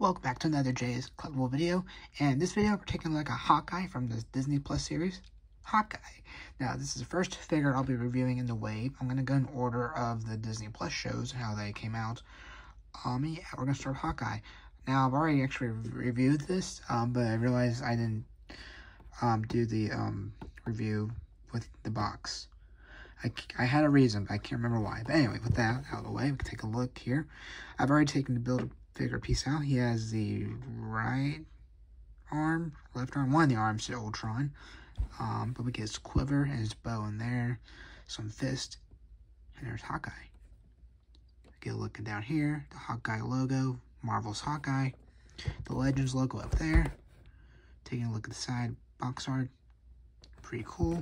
Welcome back to another Jay's Collectible video, and in this video we're taking a look at Hawkeye from the Disney Plus series, Hawkeye. Now this is the first figure I'll be reviewing in the wave. I'm going to go in order of the Disney Plus shows, how they came out. Yeah, we're going to start with Hawkeye. Now I've already actually reviewed this, but I realized I didn't do the review with the box. I had a reason, but I can't remember why. But anyway, with that out of the way, we can take a look here. I've already taken the Build-A-Figure piece out. He has the right arm, left arm, one of the arms to Ultron. But we get his quiver and his bow in there, some fist, and there's Hawkeye. Get a look down here, the Hawkeye logo, Marvel's Hawkeye, the Legends logo up there. Taking a look at the side box art, pretty cool.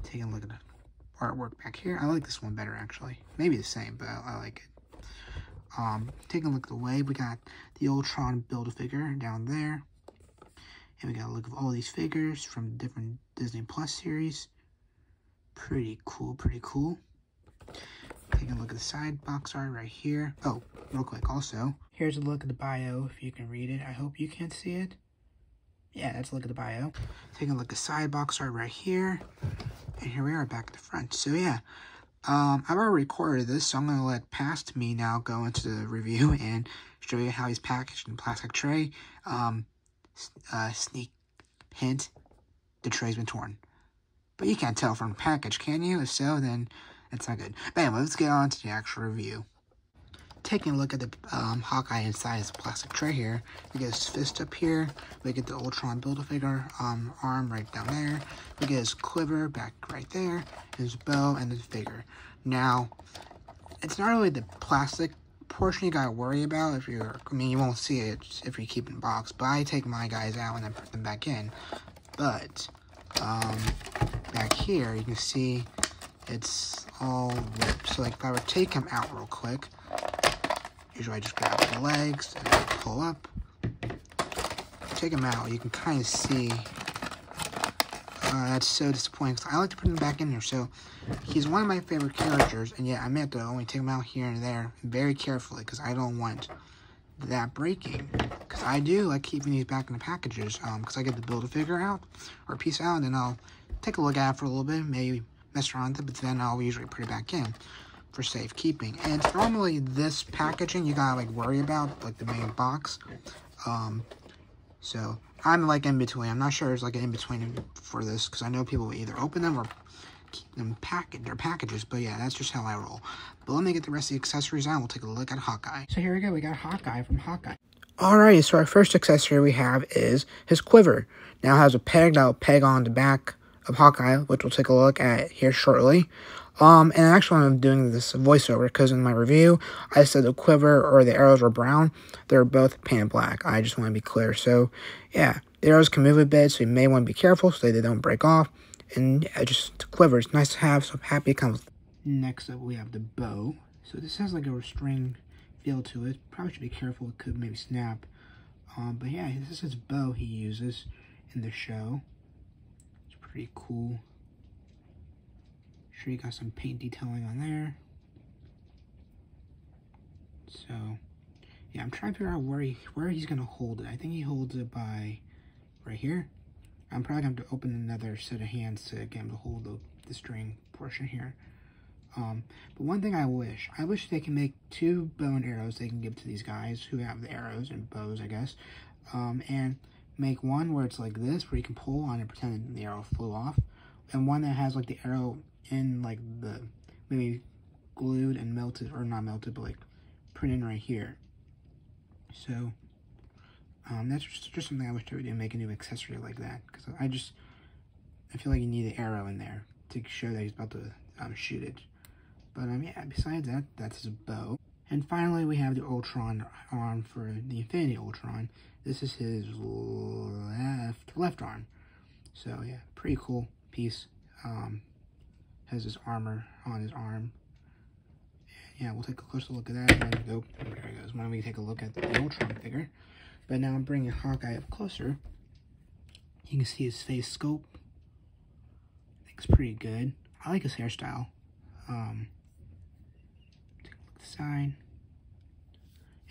Taking a look at the artwork back here. I like this one better, actually. Maybe the same, but I like it. Taking a look at the wave, we got the Ultron Build-A-Figure down there. And we got a look of all these figures from different Disney Plus series. Pretty cool, pretty cool. Taking a look at the side box art right here. Oh, real quick, also, here's a look at the bio, if you can read it. I hope you can see it. Yeah, that's a look at the bio. Taking a look at the side box art right here. And here we are back at the front. So yeah, I've already recorded this, so I'm going to let past me now go into the review and show you how he's packaged in a plastic tray. Sneak hint, the tray's been torn. But you can't tell from the package, can you? If so, then it's not good. But anyway, let's get on to the actual review. Taking a look at the Hawkeye inside his plastic tray here, we get his fist up here, we get the Ultron Build-A-Figure arm right down there, we get his quiver back right there, his bow, and his figure. Now, it's not really the plastic portion you gotta worry about if you're, I mean, you won't see it if you keep it in box, but I take my guys out and then put them back in. But, back here, you can see it's all ripped. So, like, if I were to take him out real quick, usually I just grab the legs and pull up. Take him out, you can kind of see. That's so disappointing, because I like to put him back in here. So, he's one of my favorite characters, and yet I may have to only take him out here and there very carefully, because I don't want that breaking. Because I do like keeping these back in the packages, because I get the Build-A-Figure out, or piece out, and then I'll take a look at it for a little bit, maybe mess around with it, but then I'll usually put it back in for safekeeping. And normally this packaging you gotta like worry about, like the main box. So I'm like in between. I'm not sure there's like an in between for this, because I know people will either open them or keep them their packages. But yeah, that's just how I roll. But let me get the rest of the accessories out and we'll take a look at Hawkeye. So here we go, we got Hawkeye from Hawkeye. Alrighty, so our first accessory we have is his quiver. Now it has a peg that'll peg on the back of Hawkeye, which we'll take a look at here shortly. And actually I'm doing this voiceover because in my review, I said the quiver or the arrows were brown. They're both painted black. I just want to be clear. So, yeah, the arrows can move a bit, so you may want to be careful so they don't break off. And, yeah, just the quiver. It's nice to have, so I'm happy it comes. Next up, we have the bow. So this has like a string feel to it. Probably should be careful. It could maybe snap. But, yeah, this is his bow he uses in the show. It's pretty cool. Sure, you got some paint detailing on there. So, yeah, I'm trying to figure out where he's gonna hold it. I think he holds it by right here. I'm probably gonna have to open another set of hands to get him to hold the string portion here. But one thing I wish they can make two bow and arrows they can give to these guys who have the arrows and bows, I guess. And make one where it's like this, where you can pull on and pretend the arrow flew off, and one that has like the arrow in like the maybe glued and melted, or not melted, but like printed right here. So that's just something I wish they would do, make a new accessory like that, because I feel like you need the arrow in there to show that he's about to shoot it. But yeah, besides that, that's his bow. And finally we have the Ultron arm for the Infinity Ultron. This is his left arm. So yeah, pretty cool piece. Has his armor on his arm. Yeah, we'll take a closer look at that. And there it goes. Why don't we take a look at the Ultron figure? But now I'm bringing Hawkeye up closer. You can see his face scope. I think it's pretty good. I like his hairstyle. Take a look at the side.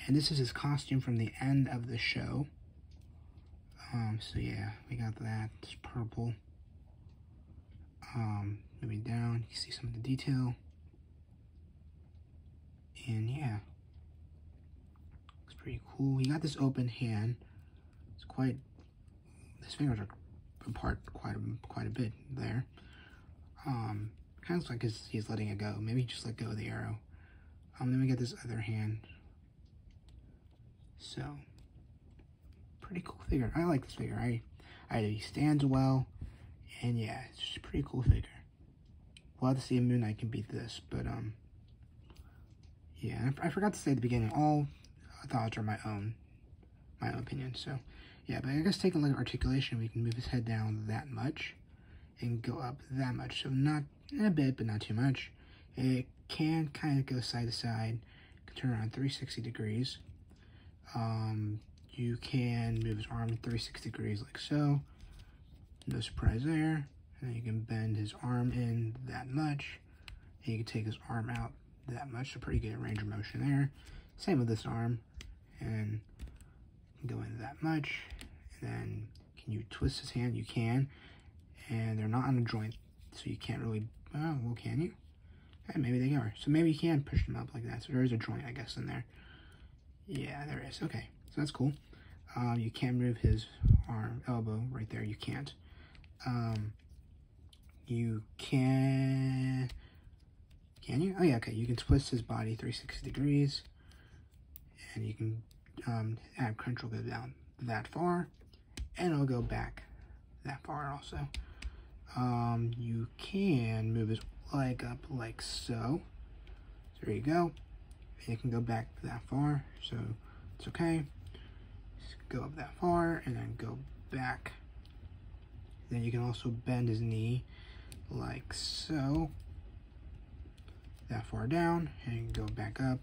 And this is his costume from the end of the show. So yeah, we got that. It's purple. Moving down, you see some of the detail. And yeah, it's pretty cool. He got this open hand. It's quite, his fingers are apart quite a bit there. Kind of looks like he's letting it go. Maybe he just let go of the arrow. Then we get this other hand. So, pretty cool figure. I like this figure. He stands well, and yeah, it's just a pretty cool figure. We'll have to see if Moon Knight can beat this, but yeah. I forgot to say at the beginning, all thoughts are my own opinion. So, yeah. But I guess taking a look at articulation, we can move his head down that much and go up that much. So not a bit, but not too much. It can kind of go side to side. Can turn around 360 degrees. You can move his arm 360 degrees like so. No surprise there. And then you can bend his arm in that much. And you can take his arm out that much. So pretty good range of motion there. Same with this arm. And you can go in that much. And then can you twist his hand? You can. And they're not on a joint. So you can't really, oh, well, can you? Yeah, maybe they are. So maybe you can push them up like that. So there is a joint, I guess, in there. Yeah, there is. Okay, so that's cool. You can move his elbow right there. You can't. You can you? Oh yeah, okay. You can twist his body 360 degrees, and you can add crunch will go down that far, and it'll go back that far also. You can move his leg up like so. So there you go. And it can go back that far, so it's okay. Just go up that far and then go back. Then you can also bend his knee like so. That far down, and you can go back up.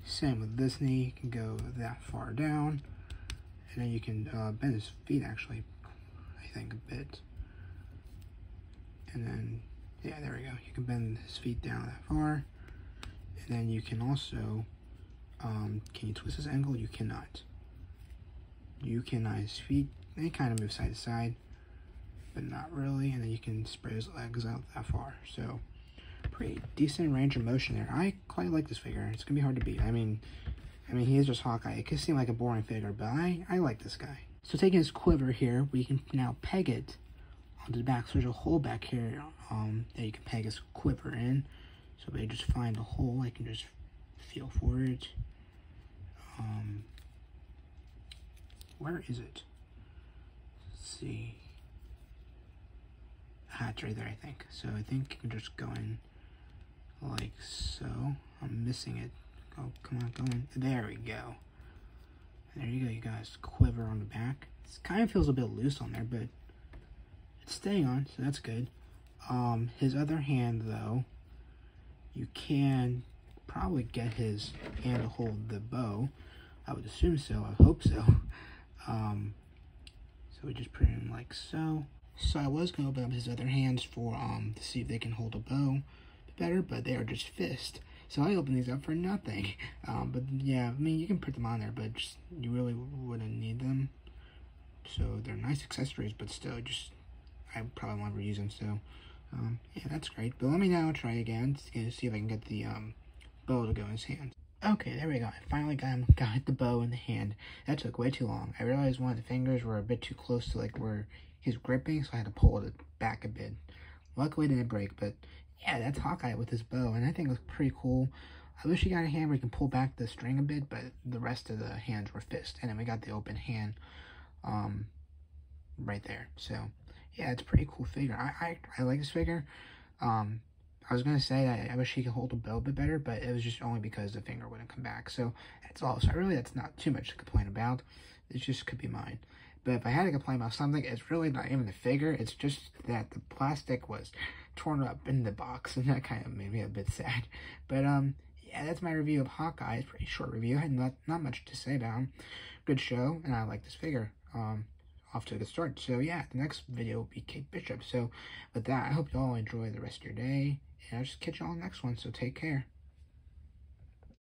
Same with this knee, you can go that far down. And then you can bend his feet actually, I think, a bit. And then, yeah, there we go. You can bend his feet down that far. And then you can also, can you twist his ankle? You cannot. You cannot. His feet, they kind of move side to side, but not really. And then you can spread his legs out that far. So, pretty decent range of motion there. I quite like this figure. It's gonna be hard to beat. I mean, he is just Hawkeye. It could seem like a boring figure, but I like this guy. So taking his quiver here, we can now peg it onto the back. So there's a hole back here that you can peg his quiver in. So if I just find a hole, I can just feel for it. Where is it? Let's see. Ah, it's right there, I think. So I think you can just go in like so. I'm missing it. Oh, come on, go in. There we go. And there you go, you guys. Quiver on the back. It kind of feels a bit loose on there, but it's staying on, so that's good. His other hand, though, you can probably get his hand to hold the bow. I would assume so. I hope so. So we just put it in like so. So I was going to open up his other hands for to see if they can hold a bow better, but they are just fist. So I opened these up for nothing. But yeah, I mean, you can put them on there, but just, you really wouldn't need them. So they're nice accessories, but still, just I probably won't ever use them. So yeah, that's great. But let me now try again to see if I can get the bow to go in his hand. Okay, there we go. I finally got the bow in the hand. That took way too long. I realized one of the fingers were a bit too close to like where he's gripping, so I had to pull it back a bit. Luckily it didn't break, but yeah, that's Hawkeye with his bow, and I think it was pretty cool. I wish he got a hand where you can pull back the string a bit, but the rest of the hands were fist, and then we got the open hand right there. So yeah, it's a pretty cool figure. I like this figure. I was gonna say that I wish he could hold a bow a bit better, but it was just only because the finger wouldn't come back. So that's all. So really, that's not too much to complain about. It just could be mine. But if I had to complain about something, it's really not even the figure. It's just that the plastic was torn up in the box, and that kind of made me a bit sad. But yeah, that's my review of Hawkeye. It's a pretty short review. I had not much to say about him. Good show, and I like this figure. Off to a good start. So yeah, the next video will be Kate Bishop. So with that, I hope you all enjoy the rest of your day, and I'll just catch you all in the next one. So take care.